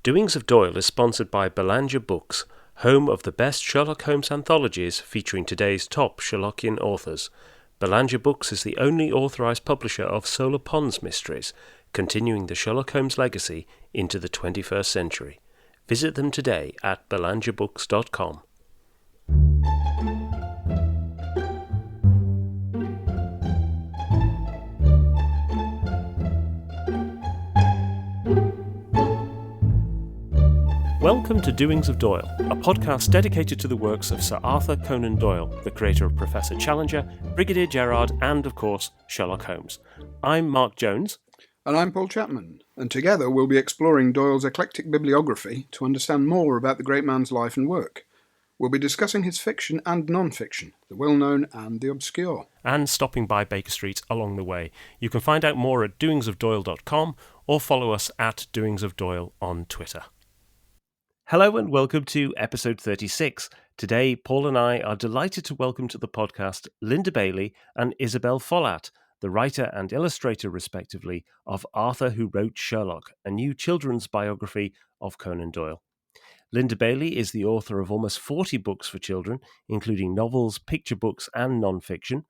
Doings of Doyle is sponsored by Belanger Books, home of the best Sherlock Holmes anthologies featuring today's top Sherlockian authors. Belanger Books is the only authorised publisher of Solar Ponds mysteries, continuing the Sherlock Holmes legacy into the 21st century. Visit them today at belangerbooks.com. Welcome to Doings of Doyle, a podcast dedicated to the works of Sir Arthur Conan Doyle, the creator of Professor Challenger, Brigadier Gerard, and, of course, Sherlock Holmes. I'm Mark Jones. And I'm Paul Chapman, and together we'll be exploring Doyle's eclectic bibliography to understand more about the great man's life and work. We'll be discussing his fiction and non-fiction, the well-known and the obscure. And stopping by Baker Street along the way. You can find out more at doingsofdoyle.com or follow us at doingsofdoyle on Twitter. Hello and welcome to episode 36. Today, Paul and I are delighted to welcome to the podcast Linda Bailey and Isabelle Follath, the writer and illustrator, respectively, of Arthur Who Wrote Sherlock, a new children's biography of Conan Doyle. Linda Bailey is the author of almost 40 books for children, including novels, picture books, and non-fiction.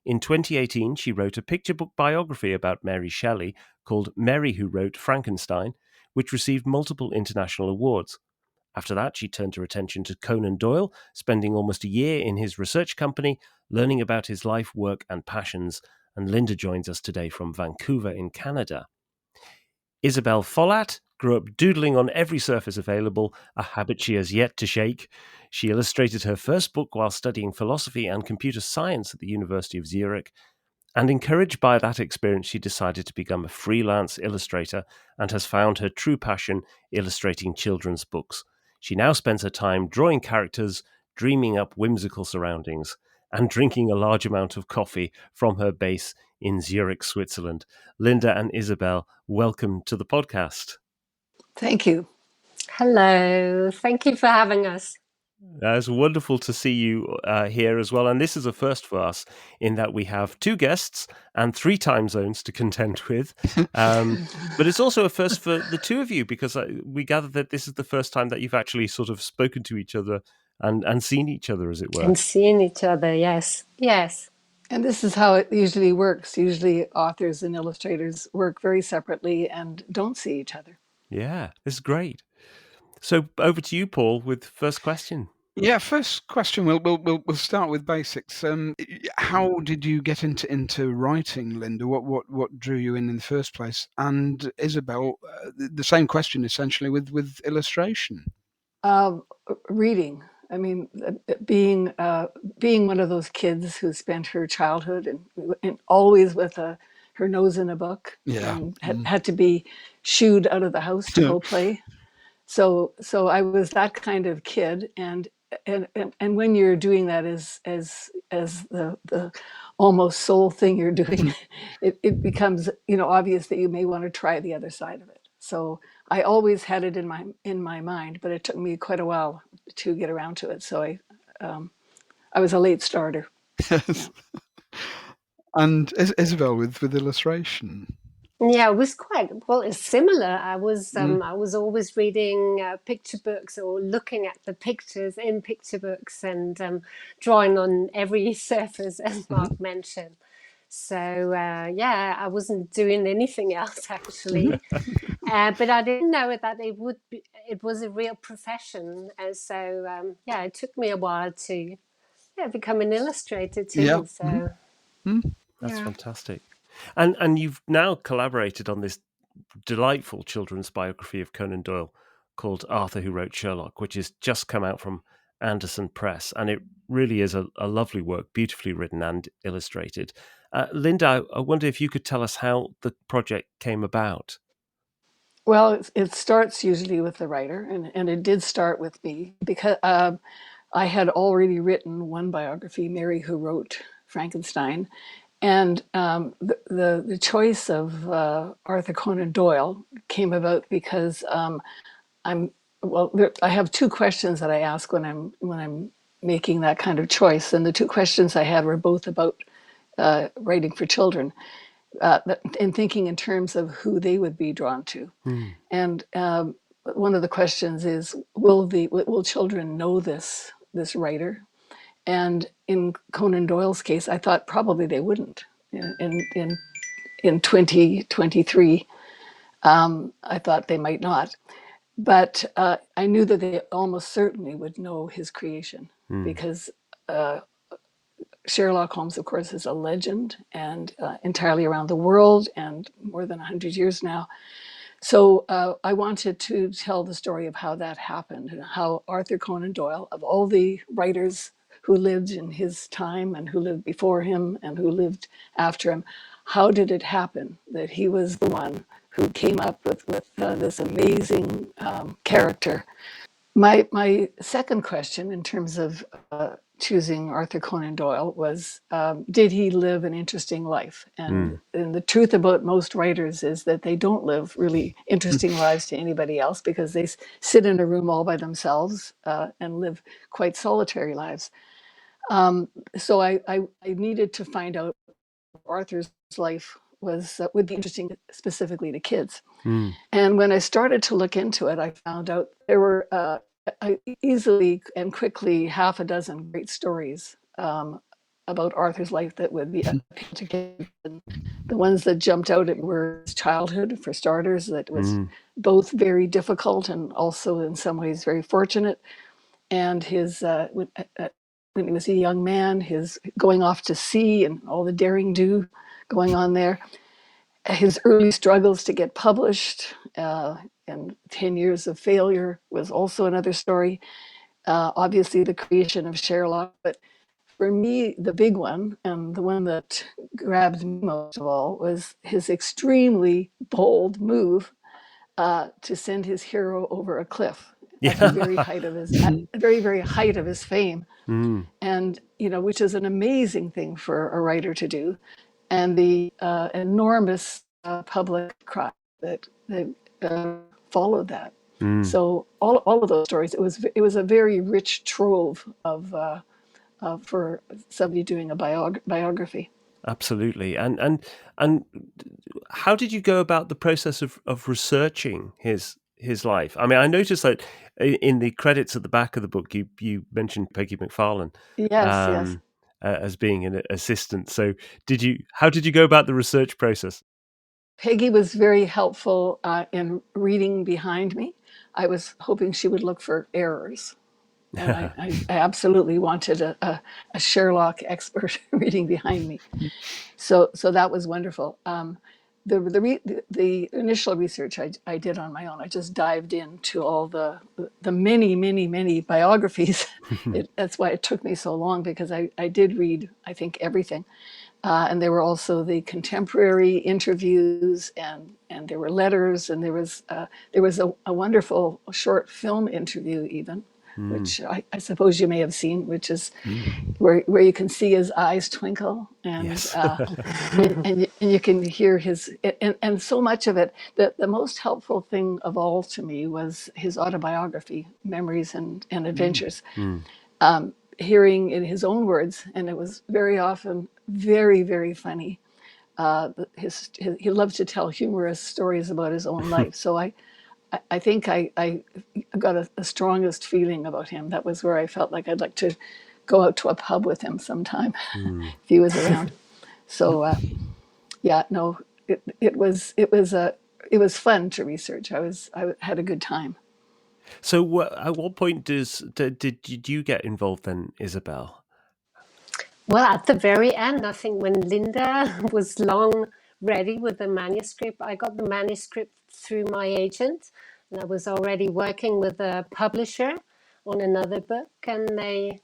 In 2018, she wrote a picture book biography about Mary Shelley called Mary Who Wrote Frankenstein, which received multiple international awards. After that, she turned her attention to Conan Doyle, spending almost a year in his research company, learning about his life, work, and passions. And Linda joins us today from Vancouver in Canada. Isabelle Follath grew up doodling on every surface available, a habit she has yet to shake. She illustrated her first book while studying philosophy and computer science at the University of Zurich. And encouraged by that experience, she decided to become a freelance illustrator and has found her true passion illustrating children's books. She now spends her time drawing characters, dreaming up whimsical surroundings, and drinking a large amount of coffee from her base in Zurich, Switzerland. Linda and Isabelle, welcome to the podcast. Thank you. Hello. Thank you for having us. It's wonderful to see you here as well. And this is a first for us in that we have two guests and three time zones to contend with. But it's also a first for the two of you because we gather that this is the first time that you've actually sort of spoken to each other and seen each other, as it were. And seen each other, yes. Yes. And this is how it usually works. Usually authors and illustrators work very separately and don't see each other. Yeah, this is great. So over to you, Paul, with first question. Yeah, first question. We'll start with basics. How did you get into writing, Linda? What drew you in the first place? And Isabelle, the same question essentially with illustration. Reading. I mean, being one of those kids who spent her childhood and always with her nose in a book. Yeah, and had to be shooed out of the house to go play. So I was that kind of kid, and when you're doing that as the almost sole thing you're doing, it becomes obvious that you may want to try the other side of it. So I always had it in my mind, but it took me quite a while to get around to it. So I was a late starter. Yes. And Isabelle with illustration. Yeah, it was it's similar. I was always reading picture books or looking at the pictures in picture books and drawing on every surface, as Mark mentioned. So I wasn't doing anything else actually, but I didn't know that it was a real profession. And so it took me a while to become an illustrator too. Yeah. So That's fantastic. And you've now collaborated on this delightful children's biography of Conan Doyle called Arthur Who Wrote Sherlock, which has just come out from Anderson Press. And it really is a lovely work, beautifully written and illustrated. Linda, I wonder if you could tell us how the project came about. Well, it starts usually with the writer, and it did start with me because I had already written one biography, Mary Who Wrote Frankenstein. And the choice of Arthur Conan Doyle came about because I have two questions that I ask when I'm making that kind of choice, and the two questions I had were both about writing for children, and thinking in terms of who they would be drawn to. And one of the questions is, will children know this writer? And in Conan Doyle's case, I thought probably they wouldn't. In 2023, I thought they might not. But I knew that they almost certainly would know his creation, because Sherlock Holmes, of course, is a legend, and entirely around the world, and more than 100 years now. So I wanted to tell the story of how that happened, and how Arthur Conan Doyle, of all the writers who lived in his time and who lived before him and who lived after him, how did it happen that he was the one who came up with this amazing character? My second question, in terms of choosing Arthur Conan Doyle, was, did he live an interesting life? And the truth about most writers is that they don't live really interesting lives to anybody else, because they sit in a room all by themselves and live quite solitary lives. So I needed to find out if Arthur's life would be interesting specifically to kids. And when I started to look into it, I found out there were easily and quickly half a dozen great stories about Arthur's life that would be appeal to kids. And the ones that jumped out were his childhood, for starters, that was both very difficult and also in some ways very fortunate. And his when he was a young man, his going off to sea and all the daring do going on there. His early struggles to get published, and 10 years of failure was also another story. Obviously, the creation of Sherlock. But for me, the big one, and the one that grabbed me most of all, was his extremely bold move to send his hero over a cliff at the very height of his very height of his fame, and which is an amazing thing for a writer to do, and the enormous public cry that followed that. So all of those stories, it was a very rich trove of for somebody doing a biography. Absolutely. And how did you go about the process of researching his life? I mean, I noticed that in the credits at the back of the book, you mentioned Peggy McFarlane Yes. As being an assistant. So how did you go about the research process? Peggy was very helpful in reading behind me. I was hoping she would look for errors. And I absolutely wanted a Sherlock expert reading behind me. So that was wonderful. The initial research I did on my own. I just dived into all the many biographies. That's why it took me so long, because I did read, I think, everything. And there were also the contemporary interviews, and there were letters, and there was a wonderful short film interview even, which I suppose you may have seen, which is where you can see his eyes twinkle, and Yes. and you can hear his, and so much of it. The most helpful thing of all to me was his autobiography, Memories and Adventures. Hearing in his own words, and it was very often very, very funny. He loved to tell humorous stories about his own life. So I think I got the strongest feeling about him. That was where I felt like I'd like to go out to a pub with him sometime if he was around. So it was fun to research. I had a good time. So at what point did you get involved then, Isabelle? Well, at the very end, I think when Linda was long ready with the manuscript, I got the manuscript through my agent, and I was already working with a publisher on another book, and I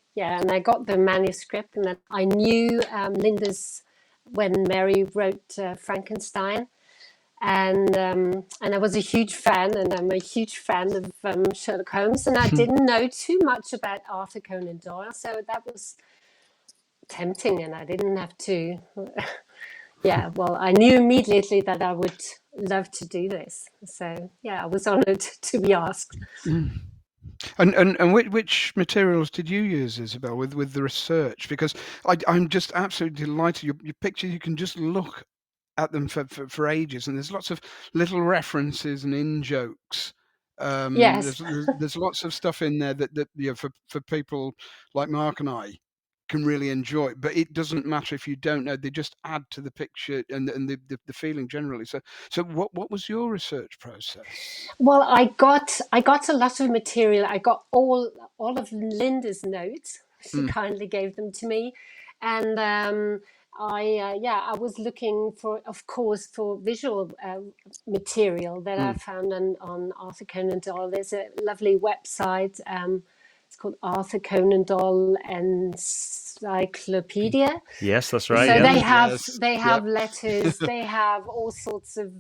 got the manuscript, and then I knew Linda's when Mary wrote Frankenstein. And I was a huge fan, and I'm a huge fan of Sherlock Holmes, and I didn't know too much about Arthur Conan Doyle, so that was tempting, and I didn't have to. Well, I knew immediately that I would love to do this. So I was honored to be asked. And which materials did you use, Isabelle, with the research? Because I'm just absolutely delighted. Your pictures, you can just look at them for ages, and there's lots of little references and in jokes Yes. There's lots of stuff in there that for people like Mark and I can really enjoy, but it doesn't matter if you don't know. They just add to the picture and the feeling generally. So what was your research process? Well, I got a lot of material. I got all of Linda's notes. She kindly gave them to me, and I was looking for, of course, for visual material that I found on Arthur Conan Doyle. There's a lovely website. It's called Arthur Conan Doyle Encyclopedia. Yes, that's right. So Yeah. they have Yep. letters, they have all sorts of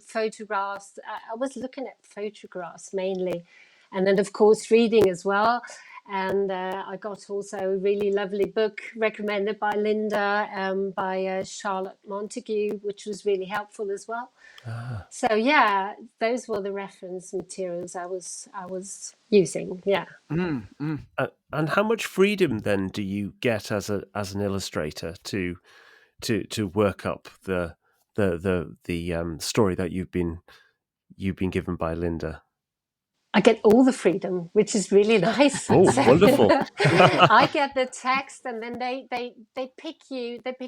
photographs. I was looking at photographs mainly, and then of course reading as well. And I got also a really lovely book recommended by Linda, by Charlotte Montague, which was really helpful as well. So yeah, those were the reference materials I was using. Yeah. And how much freedom then do you get as an illustrator to work up the story that you've been given by Linda? I get all the freedom, which is really nice. Oh, So, wonderful. I get the text, and then they pick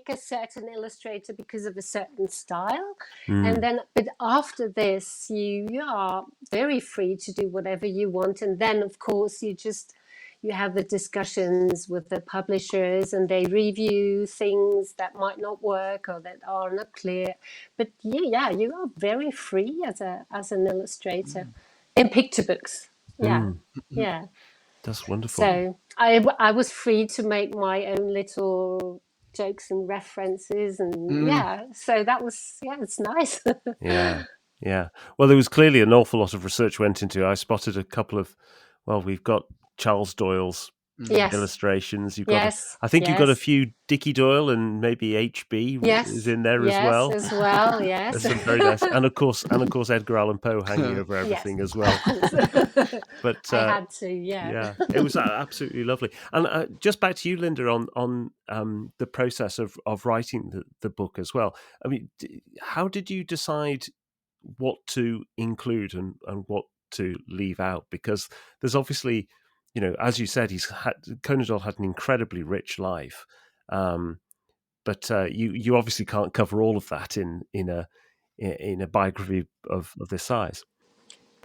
a certain illustrator because of a certain style. And then, but after this, you are very free to do whatever you want. And then, of course, you have the discussions with the publishers, and they review things that might not work or that are not clear. But you are very free as an illustrator. In picture books, yeah. That's wonderful. So I was free to make my own little jokes and references, and so that was it's nice. Yeah. Well, there was clearly an awful lot of research went into it. I spotted a couple of, we've got Charles Doyle's Yes. illustrations. You've got, Yes. I think you've got a Yes. few Dickie Doyle and maybe HB Yes. is in there Yes, as well. as well. Yes. There's some very nice, and of course Edgar Allan Poe hanging over everything as well. But I had to, yeah. it was absolutely lovely. And just back to you, Linda, on the process of writing the book as well. I mean, how did you decide what to include and what to leave out? Because there's obviously, as you said, Conan Doyle had an incredibly rich life, but you obviously can't cover all of that in a biography of this size.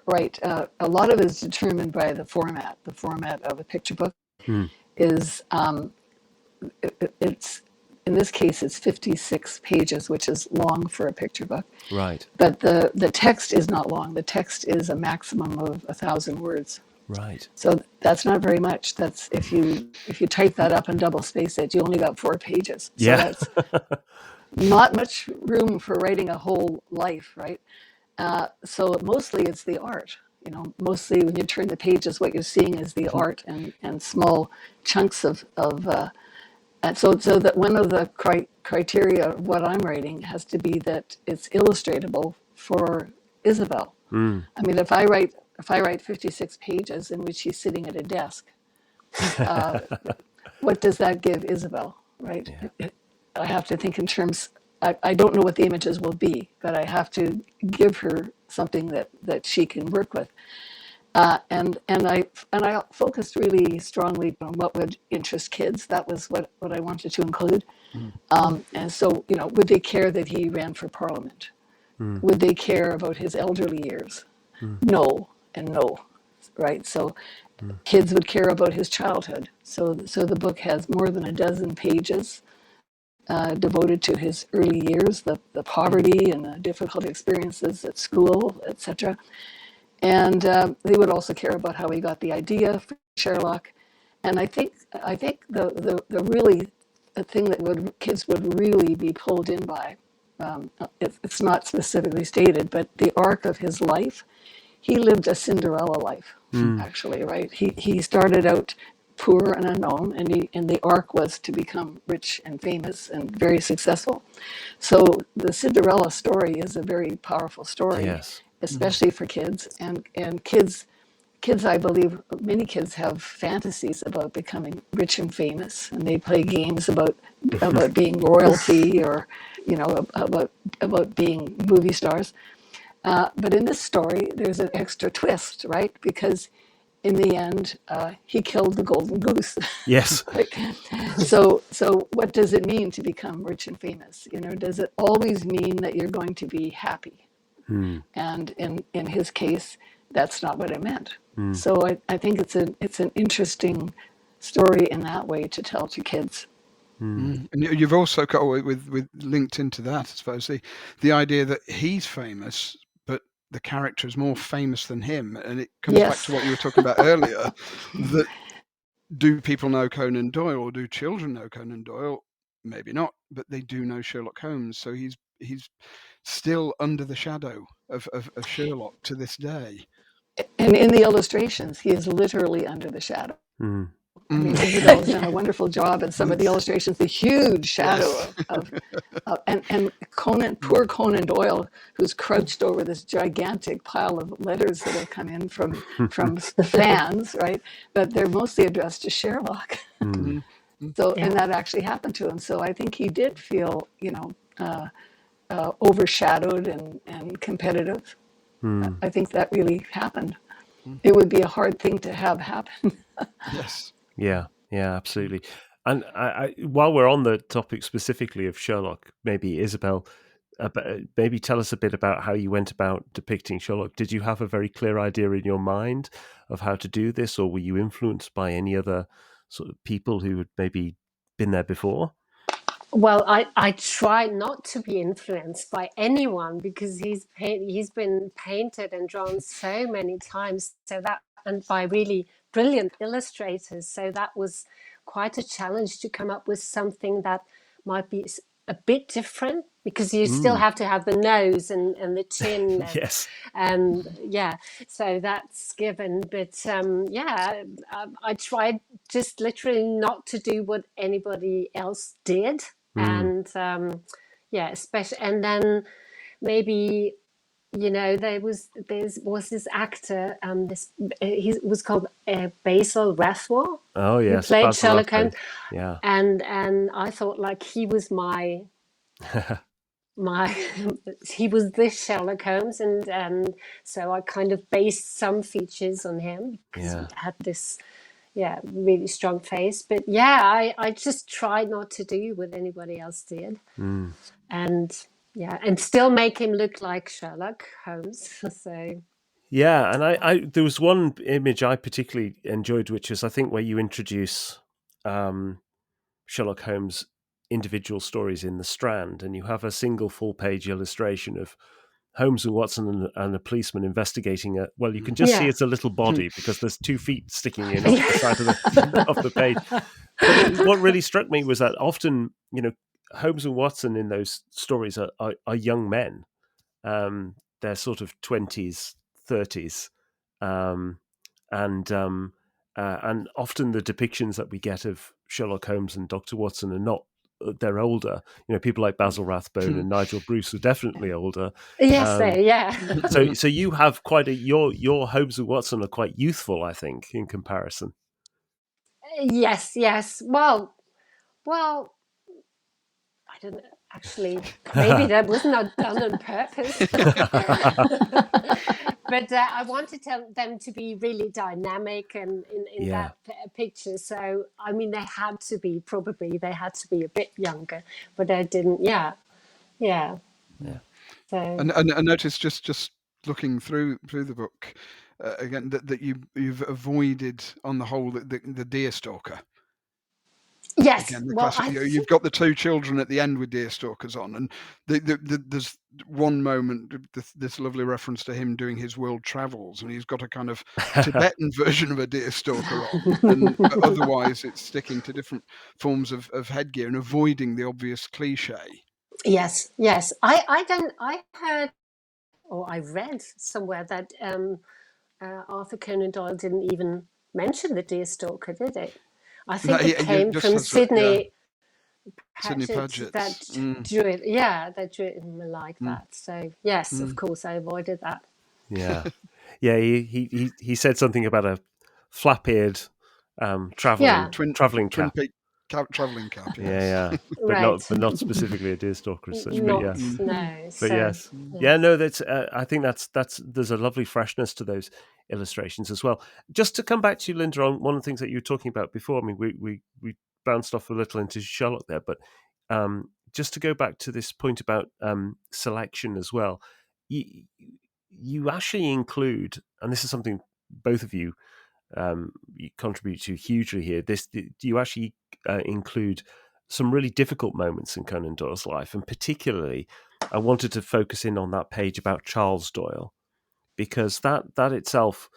Right. A lot of it is determined by the format. The format of a picture book is, it's, in this case, it's 56 pages, which is long for a picture book. Right. But the text is not long. The text is a maximum of 1,000 words. Right. So that's not very much. That's if you type that up and double space it, you only got 4 pages. So that's not much room for writing a whole life, right? So mostly it's the art. Mostly when you turn the pages, what you're seeing is the art and small chunks of and so that one of the criteria of what I'm writing has to be that it's illustratable for Isabelle. I mean, if I write 56 pages in which she's sitting at a desk, what does that give Isabelle, right? Yeah. I have to think in terms. I don't know what the images will be, but I have to give her something that she can work with. And I focused really strongly on what would interest kids. That was what I wanted to include. And so, would they care that he ran for Parliament? Would they care about his elderly years? No and no, right? So kids would care about his childhood. So the book has more than a dozen pages devoted to his early years, the poverty and the difficult experiences at school, etc. And they would also care about how he got the idea for Sherlock. And I think the really the thing that kids would really be pulled in by, it's not specifically stated, but the arc of his life. He lived a Cinderella life, actually, right? He started out poor and unknown, and the arc was to become rich and famous and very successful. So the Cinderella story is a very powerful story, Yes. especially for kids. And kids, I believe, many kids have fantasies about becoming rich and famous, and they play games about being royalty or about being movie stars. But in this story, there's an extra twist, right? Because in the end, he killed the golden goose. Yes. Right? So what does it mean to become rich and famous? Does it always mean that you're going to be happy? And in his case, that's not what it meant. So I think it's an interesting story in that way to tell to kids. And you've also got with linked into that, I suppose, the idea that he's famous, but the character is more famous than him, and it comes back to what you were talking about earlier. That do people know Conan Doyle, or do children know Conan Doyle? Maybe not, but they do know Sherlock Holmes. So he's still under the shadow of Sherlock to this day. And in the illustrations, he is literally under the shadow. I mean, Isabelle's done a wonderful job in some of the illustrations. The huge shadow of and poor Conan Doyle, who's crouched over this gigantic pile of letters that have come in from the fans, right? But they're mostly addressed to Sherlock. So, and that actually happened to him. So I think he did feel, overshadowed and competitive. I think that really happened. It would be a hard thing to have happen. Yes. Yeah, absolutely. And I, while we're on the topic specifically of Sherlock, maybe Isabelle, maybe tell us a bit about how you went about depicting Sherlock. Did you have a very clear idea in your mind of how to do this, or were you influenced by any other sort of people who had maybe been there before? Well, I try not to be influenced by anyone, because he's been painted and drawn so many times, and by really brilliant illustrators. So that was quite a challenge to come up with something that might be a bit different, because you still have to have the nose and the chin. And, Yes. So that's given. But I tried just literally not to do what anybody else did. And especially, and then maybe, there was this actor, he was called Basil Rathwell. Oh yes, who played Basil Sherlock Rathbone. Holmes. Yeah. And I thought, like, he was he was this Sherlock Holmes, and so I kind of based some features on him, because he had this really strong face. But I just tried not to do what anybody else did, and still make him look like Sherlock Holmes. So yeah, and there was one image I particularly enjoyed, which is, I think, where you introduce Sherlock Holmes' individual stories in the Strand, and you have a single full-page illustration of Holmes and Watson and a policeman investigating well, you can just see it's a little body because there's 2 feet sticking in off the side of the page. But what really struck me was that often, Holmes and Watson in those stories are young men. They're sort of 20s, 30s, and often the depictions that we get of Sherlock Holmes and Dr. Watson are not. They're older. People like Basil Rathbone and Nigel Bruce are definitely older. Yes, So you have quite your Holmes and Watson are quite youthful, I think, in comparison. Yes. Well, I don't know. Actually, maybe that was not done on purpose. But I wanted them to be really dynamic and in that picture. So, I mean, they had to be a bit younger, but I didn't. Yeah. So, and I noticed just looking through the book again that you've avoided on the whole the deerstalker. yes. Again, Well, you've got the 2 children at the end with deerstalkers on, and there's one moment, this lovely reference to him doing his world travels, and he's got a kind of Tibetan version of a deerstalker on, but otherwise it's sticking to different forms of headgear and avoiding the obvious cliche. Yes. I heard, or I read somewhere that Arthur Conan Doyle didn't even mention the deerstalker, did it? I think it came from Sidney Paget that drew it. Yeah, that drew it like that. So yes, of course, I avoided that. Yeah. He said something about a flap-eared traveling Twin travelling cap. Yes. Yeah. Right. But not specifically a deerstalker as such. But Not, yes. no. But So, yes, yeah, no, that's. I think that's there's a lovely freshness to those illustrations as well. Just to come back to you, Linda, on one of the things that you were talking about before. I mean, we bounced off a little into Sherlock there, but just to go back to this point about selection as well, you actually include, and this is something both of you you contribute to hugely here. You actually include some really difficult moments in Conan Doyle's life, and particularly, I wanted to focus in on that page about Charles Doyle, because that itself,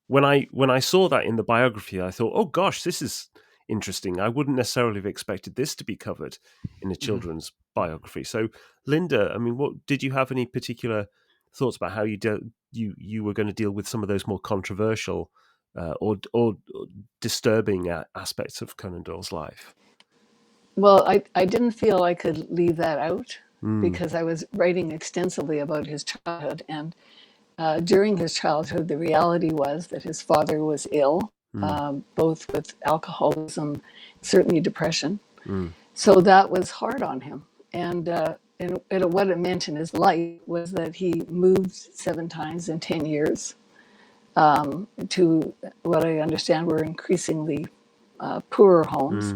when I saw that in the biography, I thought, oh gosh, this is interesting. I wouldn't necessarily have expected this to be covered in a children's biography. So, Linda, I mean, what did you have any particular thoughts about how you were going to deal with some of those more controversial or disturbing aspects of Conan Doyle's life? Well, I didn't feel I could leave that out because I was writing extensively about his childhood. And during his childhood, the reality was that his father was ill, both with alcoholism, certainly depression. So that was hard on him. And what it meant in his life was that he moved 7 times in 10 years to what I understand were increasingly poorer homes.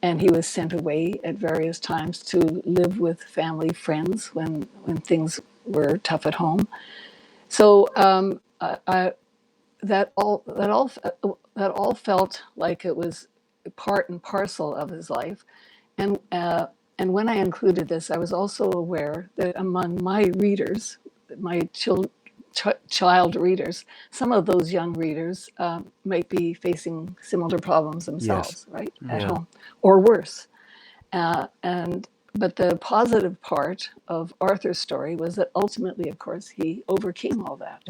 And he was sent away at various times to live with family friends when things were tough at home. So that all felt like it was part and parcel of his life. And when I included this, I was also aware that among my readers, my child readers, some of those young readers might be facing similar problems themselves, right, at home, or worse. But the positive part of Arthur's story was that ultimately, of course, he overcame all that,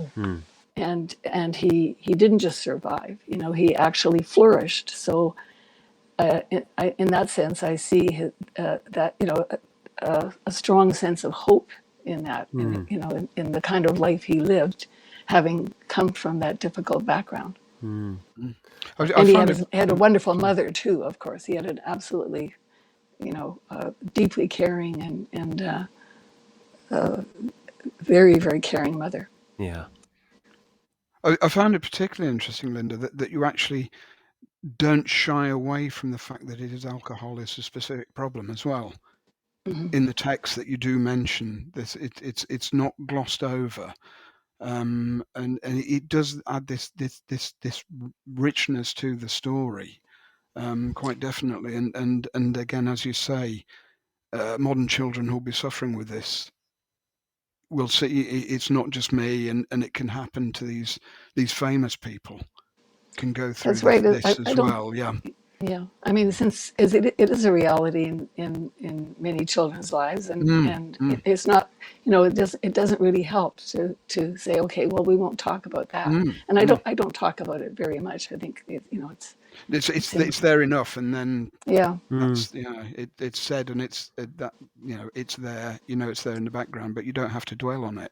and he didn't just survive. He actually flourished. So, in that sense, I see that a strong sense of hope in that. In the kind of life he lived, having come from that difficult background. And he had a wonderful mother too. Of course, he had an absolutely deeply caring and very, very caring mother. Yeah. I found it particularly interesting, Linda, that you actually don't shy away from the fact that alcohol is a specific problem as well. In the text that you do mention this, it's not glossed over, and it does add this richness to the story, quite definitely. And again, as you say, modern children who'll be suffering with this will see it's not just me, and it can happen to these famous people. Can go through this as well. Yeah, I mean, since it is a reality in many children's lives, and it's not, it doesn't really help to say, okay, well, we won't talk about that, and I don't talk about it very much. I think it's there enough, and then that's it's said, and it's that it's there, it's there in the background, but you don't have to dwell on it.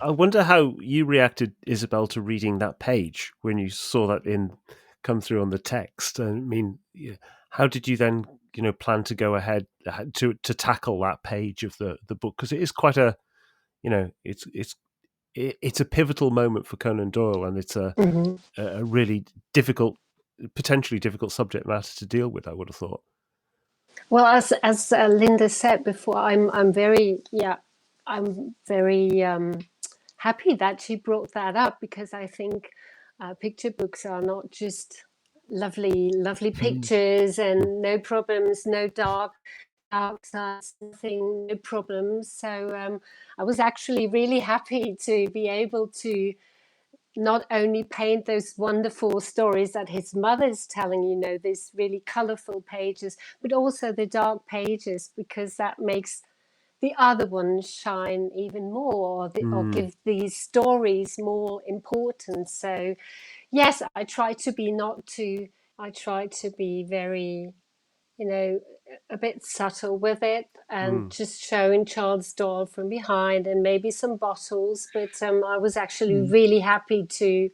I wonder how you reacted, Isabelle, to reading that page when you saw that come through on the text. I mean, how did you then, plan to go ahead to tackle that page of the book? Because it is quite a, it's a pivotal moment for Conan Doyle, and it's a really potentially difficult subject matter to deal with, I would have thought. Well, as Linda said before, I'm very happy that she brought that up, because I think picture books are not just lovely pictures and no problems, no dark sides, nothing, no problems. So I was actually really happy to be able to not only paint those wonderful stories that his mother's telling, these really colorful pages, but also the dark pages, because that makes the other ones shine even more, or give these stories more importance. So yes, I try to be very, a bit subtle with it, and just showing Charles Doyle from behind, and maybe some bottles. But I was actually really happy to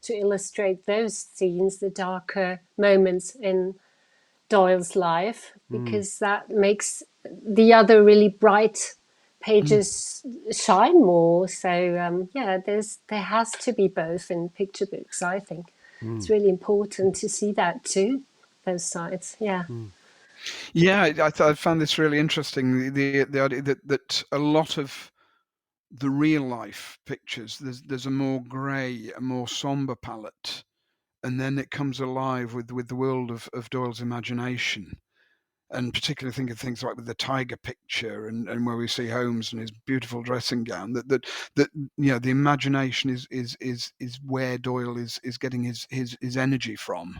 to illustrate those scenes, the darker moments in Doyle's life, because that makes the other really bright pages shine more. So there has to be both in picture books. I think it's really important to see that too, those sides. Yeah, I found this really interesting. The idea that a lot of the real life pictures, there's a more grey, a more somber palette, and then it comes alive with the world of Doyle's imagination. And particularly think of things like with the tiger picture and where we see Holmes and his beautiful dressing gown, that the imagination is where Doyle is getting his energy from,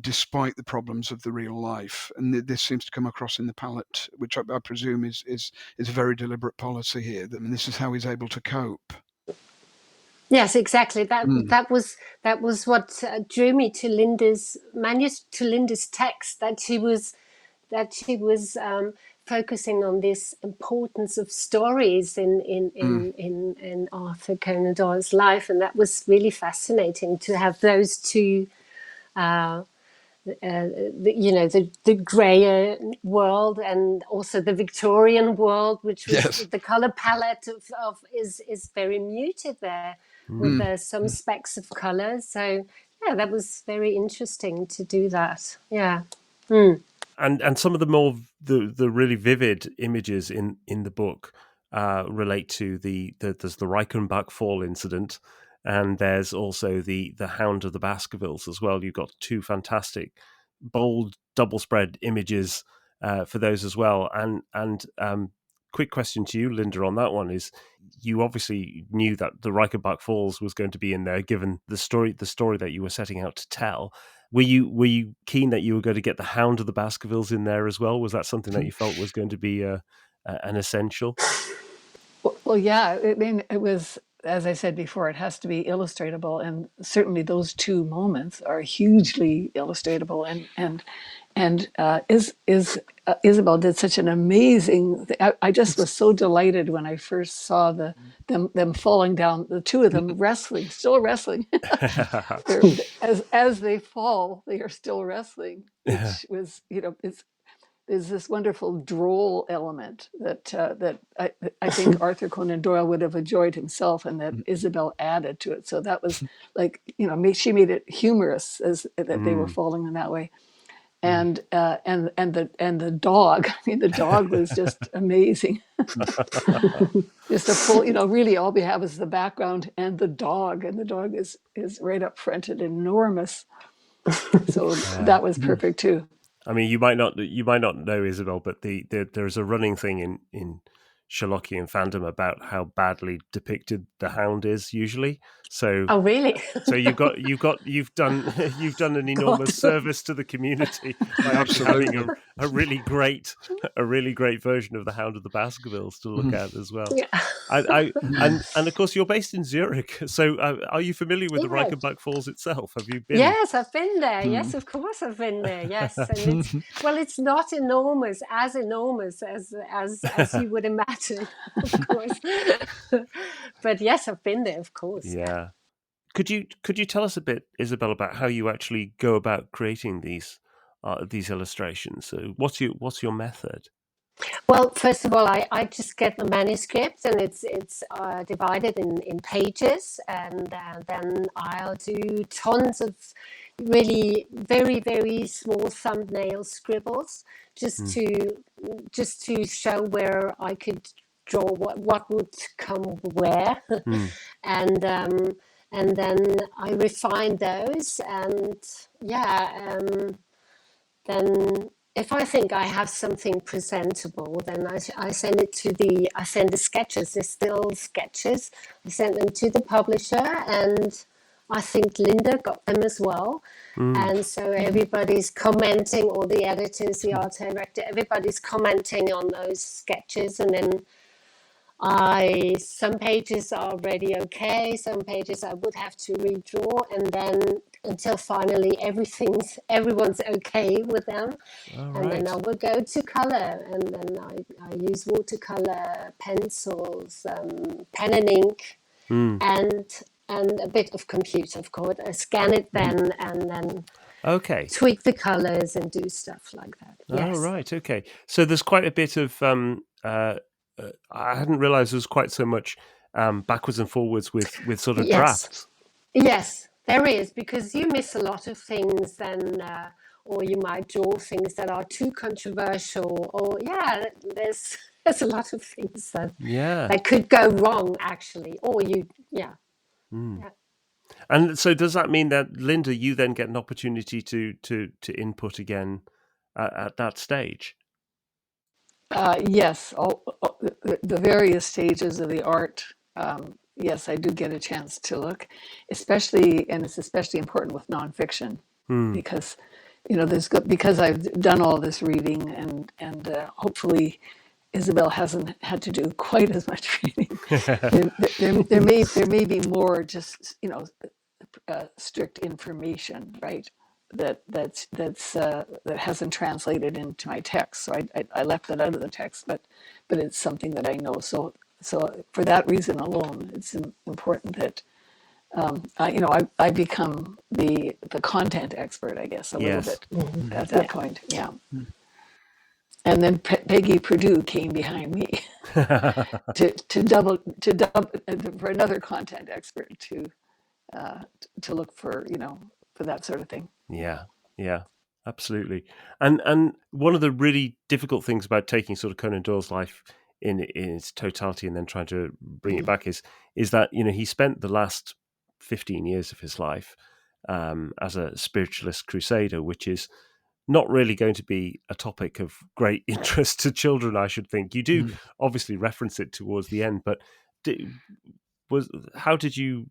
despite the problems of the real life. And this seems to come across in the palette, which I presume is a very deliberate policy here. I mean, this is how he's able to cope. Yes, exactly. That was what drew me to Linda's text. That she was focusing on this importance of stories in Arthur Conan Doyle's life, and that was really fascinating to have those two. The grayer world and also the Victorian world, which was the color palette of is very muted there, with some specks of color. So that was very interesting to do that. And some of the really vivid images in the book relate to there's the Reichenbach Fall incident, and there's also the Hound of the Baskervilles as well. You've got two fantastic, bold, double spread images for those as well. And quick question to you, Linda, on that one is: you obviously knew that the Reichenbach Falls was going to be in there, given the story that you were setting out to tell. Were you keen that you were going to get the Hound of the Baskervilles in there as well? Was that something that you felt was going to be an essential? Well, yeah. I mean, it was, as I said before, it has to be illustratable, and certainly those two moments are hugely illustratable. And Isabelle did such an amazing. I just was so delighted when I first saw them falling down. The two of them still wrestling. as they fall, they are still wrestling, which was there's this wonderful droll element that I think Arthur Conan Doyle would have enjoyed himself, and that Isabelle added to it. So that was like, she made it humorous that they were falling in that way. And the dog. I mean, the dog was just amazing. Just a full, really all we have is the background and the dog is right up front and enormous. So that was perfect too. I mean, you might not know, Isabelle, but there's a running thing in Sherlockian fandom about how badly depicted the Hound is usually. So, oh really? So you've done an enormous service to the community by actually having a really great version of the Hound of the Baskervilles to look at as well. Yeah. And of course you're based in Zurich, so are you familiar with the Reichenbach Falls itself? Have you been? Yes, I've been there. Yes, of course I've been there. Yes, and it's not enormous as you would imagine, of course. But yes, I've been there, of course. Yeah. Could you tell us a bit, Isabelle, about how you actually go about creating these illustrations? So what's your method? Well, first of all, I just get the manuscript, and it's divided in pages, and then I'll do tons of really very, very small thumbnail scribbles just to show where I could draw what would come where. And then I refine those, and then if I think I have something presentable, then I send the sketches, the still sketches. I send them to the publisher, and I think Linda got them as well. And so everybody's commenting, all the editors, the art director, everybody's commenting on those sketches, and then some pages are already okay, some pages I would have to redraw, and then until finally everyone's okay with them. And then I will go to color, and then I use watercolor, pencils, pen and ink, and and a bit of computer, of course. I scan it then, and then Okay. tweak the colors and do stuff like that. Oh, Yes. right. Okay. So there's quite a bit of I hadn't realized there was quite so much backwards and forwards with sort of Yes. drafts. Yes, there is, because you miss a lot of things then, or you might draw things that are too controversial, or there's there's a lot of things Yeah. that could go wrong actually, or yeah. And so does that mean that, Linda, you then get an opportunity to input again at that stage? Yes, the various stages of the art. Yes, I do get a chance to look, and it's especially important with nonfiction because, because I've done all this reading and hopefully Isabelle hasn't had to do quite as much reading. There may be more just strict information, right? That hasn't translated into my text, so I left that out of the text, but it's something that I know. So for that reason alone, it's important that I become the content expert, I guess, a little bit at that point. Yeah. And then Peggy Purdue came behind me to double for another content expert to look for for that sort of thing. Yeah, absolutely. And one of the really difficult things about taking sort of Conan Doyle's life in its totality and then trying to bring it back is that he spent the last 15 years of his life as a spiritualist crusader, which is not really going to be a topic of great interest to children, I should think. You do obviously reference it towards the end, but how did you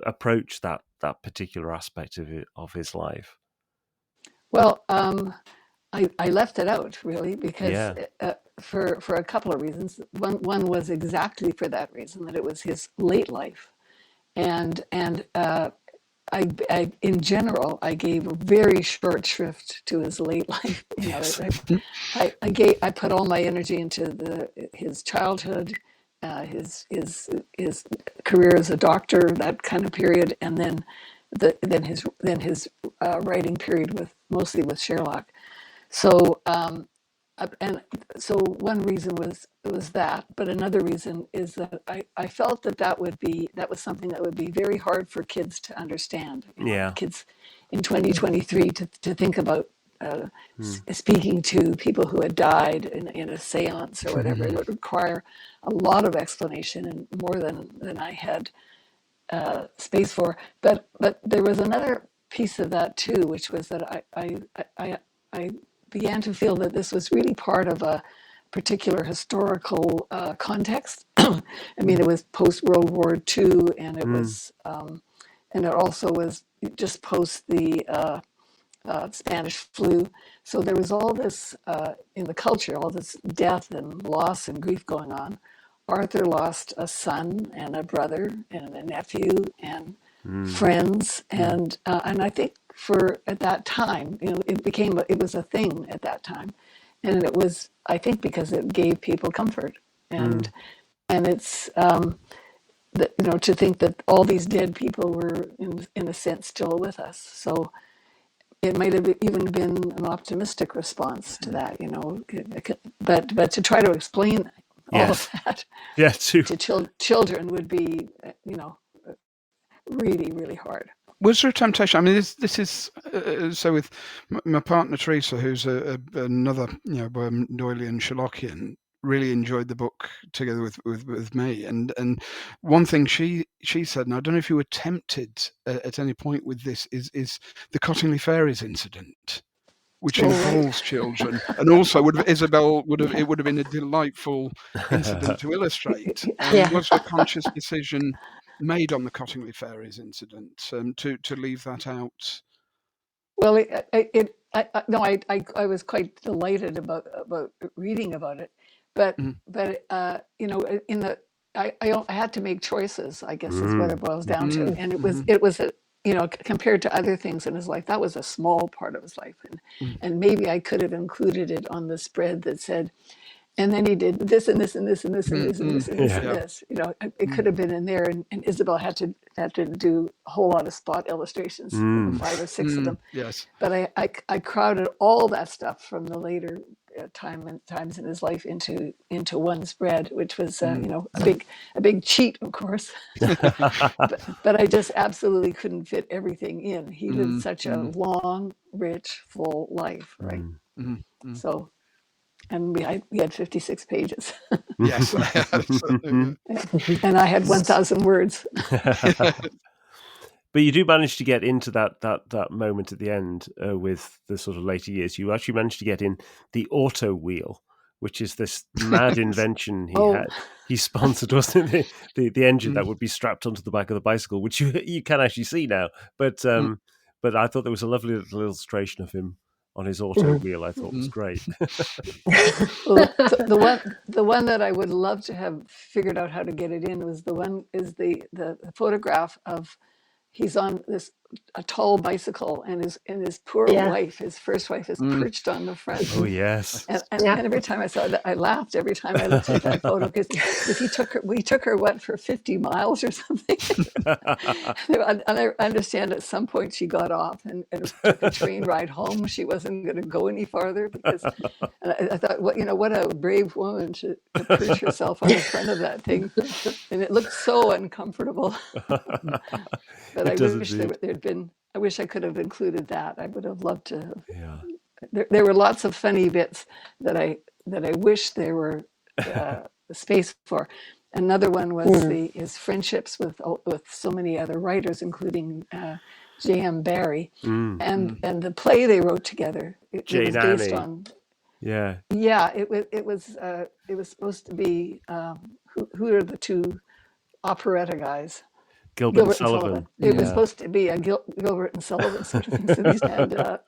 approach that particular aspect of his life? Well, I left it out really because for a couple of reasons. One was exactly for that reason, that it was his late life, and I in general I gave a very short shrift to his late life. Yes. I put all my energy into his childhood, his career as a doctor, that kind of period, and then his writing period mostly with Sherlock. So and so one reason was that, but another reason is that I felt that was something that would be very hard for kids to understand. Kids in 2023 to think about speaking to people who had died in a seance or whatever. It would require a lot of explanation and more than I had space for. But there was another piece of that too, which was that I began to feel that this was really part of a particular historical context. I mean, it was post World War II, and it was, and it also was just post the Spanish flu. So there was all this in the culture, all this death and loss and grief going on. Arthur lost a son and a brother and a nephew and friends, and I think at that time, it was a thing at that time, and it was, I think, because it gave people comfort, and it's to think that all these dead people were in a sense still with us. So it might have even been an optimistic response to that, but to try to explain all of that to children would be, really, really hard. Was there a temptation? I mean, this is so with my partner Teresa, who's another Doylean Sherlockian, really enjoyed the book together with me, and one thing she said, and I don't know if you were tempted at any point with this, is the Cottingley Fairies incident, which involves children, and also Isabelle would have been a delightful incident to illustrate. Was a conscious decision made on the Cottingley Fairies incident to leave that out? Well, I was quite delighted about reading about it, but I had to make choices, I guess is what it boils down to, and it was compared to other things in his life, that was a small part of his life, and maybe I could have included it on the spread that said, And then he did this and this and this and this and this and this and this and Yeah. this. You know, it could have been in there, and Isabelle had to do a whole lot of spot illustrations, 5 or 6 of them. Yes. But I crowded all that stuff from the later times in his life into one spread, which was you know, a big cheat, of course. but I just absolutely couldn't fit everything in. He lived such a long, rich, full life, right? So. And we had 56 pages. Yes, absolutely. And I had 1,000 words. But you do manage to get into that moment at the end with the sort of later years. You actually managed to get in the auto wheel, which is this mad invention he had. He sponsored, wasn't it, the engine that would be strapped onto the back of the bicycle, which you can actually see now. But I thought there was a lovely little illustration of him on his auto wheel. I thought was great. Well, the one that I would love to have figured out how to get it in was the photograph of, he's on a tall bicycle, and his poor wife, his first wife, is perched on the front. Oh yes. And every time I saw that, I laughed every time I looked at that photo, because we took her what, for 50 miles or something. And I understand at some point she got off and took a train ride home. She wasn't going to go any farther, because and I thought, what a brave woman to perch herself on the front of that thing, and it looked so uncomfortable. But I wish I could have included that. I would have loved to have. Yeah. There were lots of funny bits that I wish there were space for. Another one was his friendships with so many other writers, incling J.M. Barrie, and the play they wrote together. It was based on. Yeah. Yeah, it was supposed to be who are the two operetta guys? Gilbert and Sullivan. It was supposed to be a Gilbert and Sullivan sort of thing.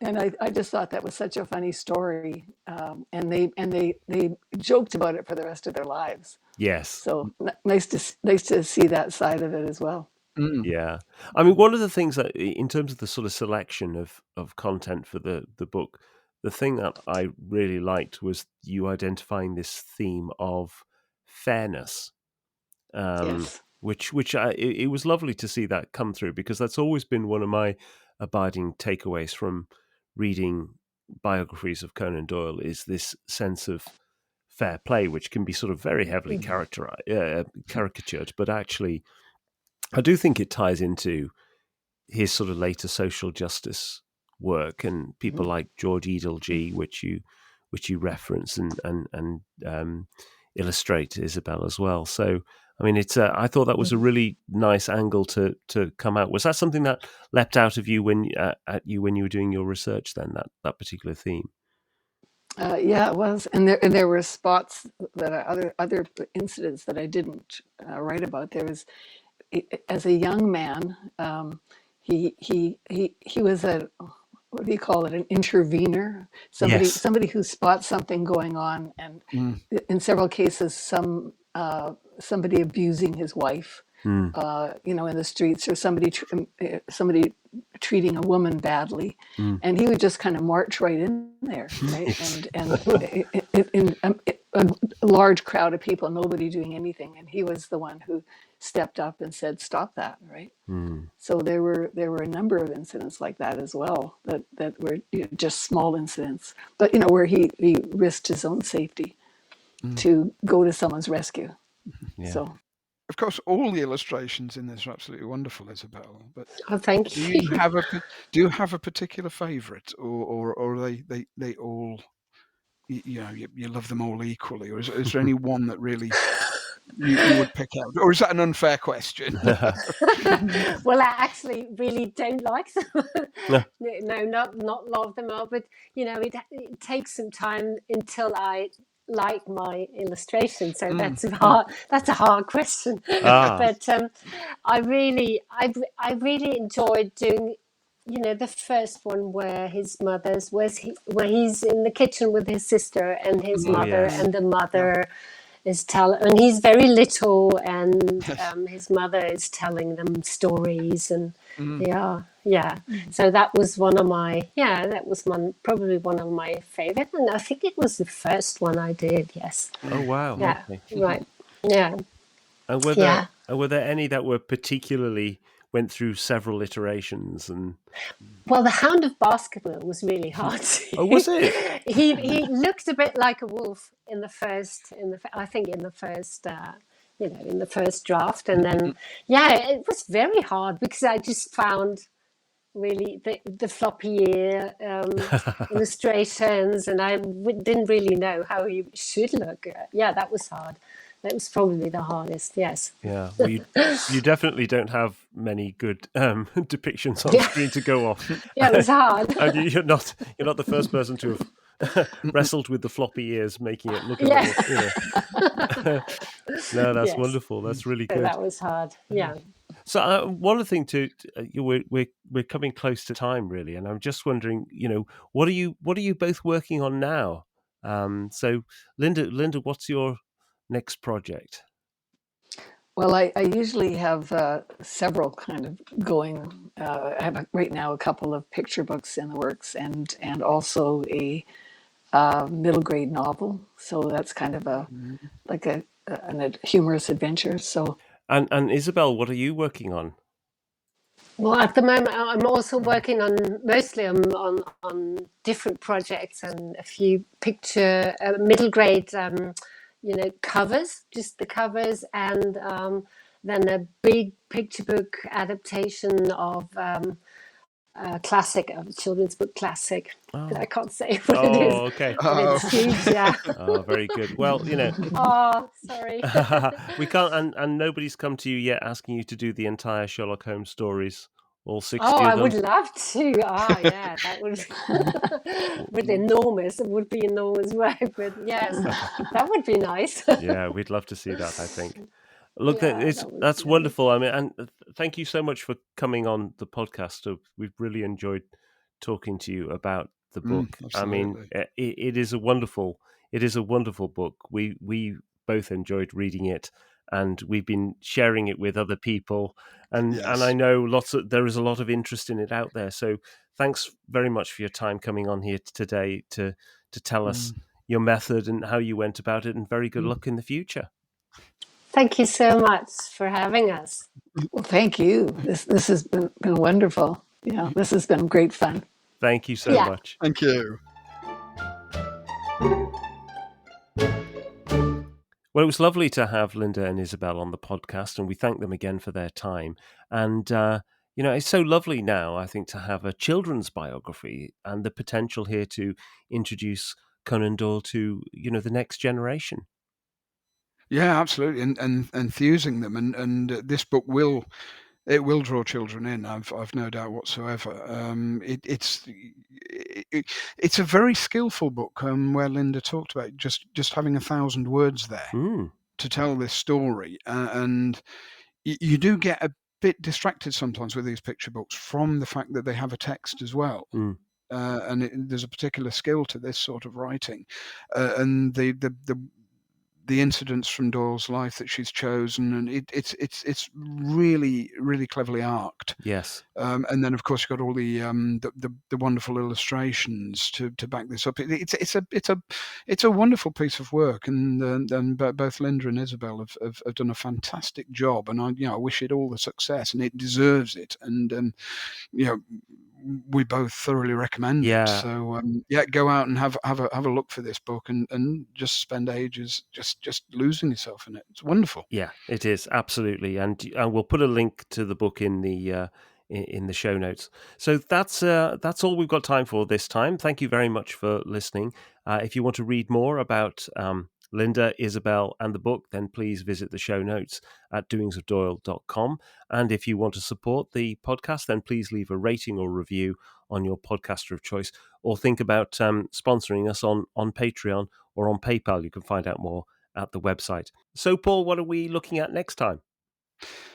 And I just thought that was such a funny story. And they joked about it for the rest of their lives. Yes. So nice to see that side of it as well. Yeah. I mean, one of the things that, in terms of the sort of selection of content for the book, the thing that I really liked was you identifying this theme of fairness. Yes. Which it was lovely to see that come through, because that's always been one of my abiding takeaways from reading biographies of Conan Doyle, is this sense of fair play, which can be sort of very heavily caricatured, but actually I do think it ties into his sort of later social justice work, and people like George Edelgee, which you reference and illustrate, Isabelle, as well. So I mean, it's. I thought that was a really nice angle to come out. Was that something that leapt out of you when you were doing your research? Then that particular theme. Yeah, it was, and there were spots that other incidents that I didn't write about. There was, as a young man, he was what do you call it? An intervener, somebody who spots something going on, and in several cases, somebody abusing his wife, in the streets, or somebody treating a woman badly, and he would just kind of march right in there, right? and a large crowd of people, nobody doing anything, and he was the one who stepped up and said, "Stop that!" Right? So there were a number of incidents like that as well, that were just small incidents, but where he risked his own safety to go to someone's rescue. Yeah. So, of course, all the illustrations in this are absolutely wonderful, Isabelle. But thank you. Do you have a particular favourite, or are they all? You love them all equally, or is there any one that really you would pick out, or is that an unfair question? Well, I actually really don't like them. No. Not love them all, but it takes some time until I like my illustration, so that's a hard question. But I really enjoyed doing the first one where he's in the kitchen with his sister and his mother, and the mother and he's very little, and his mother is telling them stories, and yeah. So that was probably one of my favorite, and I think it was the first one I did. Yes. Oh wow! Yeah. Okay. Right. Yeah. And Yeah. were there any that were particularly went through several iterations and? Well, the Hound of Basketball was really hard. Oh, was it? He looked a bit like a wolf in the first in the first draft, and then it was very hard because I just found really the floppy ear illustrations, and didn't really know how he should look. Yeah, that was hard. That was probably the hardest. Yes. Yeah, well, you definitely don't have many good depictions on screen to go off. Yeah, it was hard. And you're not the first person to have wrestled with the floppy ears, making it look a Yes. little. No, that's Yes. wonderful. That's really So good. that was hard. Yeah. So one other thing we're coming close to time really, and I'm just wondering, what are you both working on now? So Linda, what's your next project? Well, I usually have several kind of going. I have right now a couple of picture books in the works, and also a middle grade novel. So that's kind of a humorous adventure. So and Isabelle, what are you working on? Well, at the moment, I'm also working mostly on different projects and a few picture middle grade, covers, just the covers, and then a big picture book adaptation of a children's book classic. Oh. I can't say what it is. Okay. But it's huge, yeah. Oh, very good. Well, Oh, sorry. we can't, and nobody's come to you yet asking you to do the entire Sherlock Holmes stories, all 60 of them. I would love to. Yeah, that would be enormous. It would be enormous work, but yes, that would be nice. Yeah, we'd love to see that, I think. Look, that's wonderful. I mean, and thank you so much for coming on the podcast. We've really enjoyed talking to you about the book. I mean, it is a wonderful book. We both enjoyed reading it, and we've been sharing it with other people, and I know there is a lot of interest in it out there. So thanks very much for your time coming on here today to tell us your method and how you went about it, and very good luck in the future. Thank you so much for having us. Well, thank you. This has been wonderful. Yeah, this has been great fun. Thank you so much. Thank you. Well, it was lovely to have Linda and Isabelle on the podcast, and we thank them again for their time. And, it's so lovely now, I think, to have a children's biography and the potential here to introduce Conan Doyle to, the next generation. Yeah, absolutely, and enthusing them, and this book will draw children in. I've no doubt whatsoever. It's a very skillful book, where Linda talked about just having 1,000 words there to tell this story, and you do get a bit distracted sometimes with these picture books from the fact that they have a text as well. And there's a particular skill to this sort of writing, and the incidents from Doyle's life that she's chosen, and it's really, really cleverly arced. Yes. And then of course you've got all the wonderful illustrations to back this up. It's a wonderful piece of work, and both Linda and Isabelle have done a fantastic job, and I wish it all the success, and it deserves it. And we both thoroughly recommend it. So go out and have a look for this book, and just spend ages just losing yourself in it. It's wonderful. Yeah, it is, absolutely, and we'll put a link to the book in the show notes. So that's all we've got time for this time. Thank you very much for listening. If you want to read more about Linda, Isabelle, and the book, then please visit the show notes at doingsofdoyle.com. And if you want to support the podcast, then please leave a rating or review on your podcaster of choice, or think about sponsoring us on Patreon or on PayPal. You can find out more at the website. So, Paul, what are we looking at next time?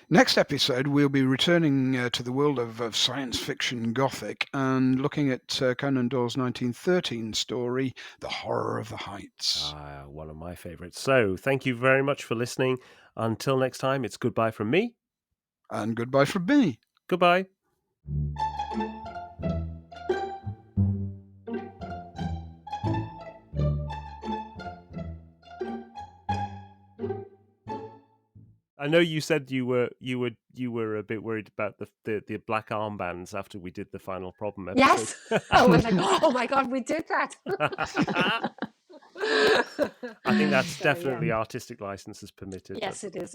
Next episode, we'll be returning to the world of science fiction gothic and looking at Conan Doyle's 1913 story, The Horror of the Heights. One of my favourites. So thank you very much for listening. Until next time, it's goodbye from me. And goodbye from me. Goodbye. I know you said you were a bit worried about the black armbands after we did the final problem episode. Yes. I was like, oh my God, we did that. I think that's So, definitely artistic license is permitted. Yes, it is.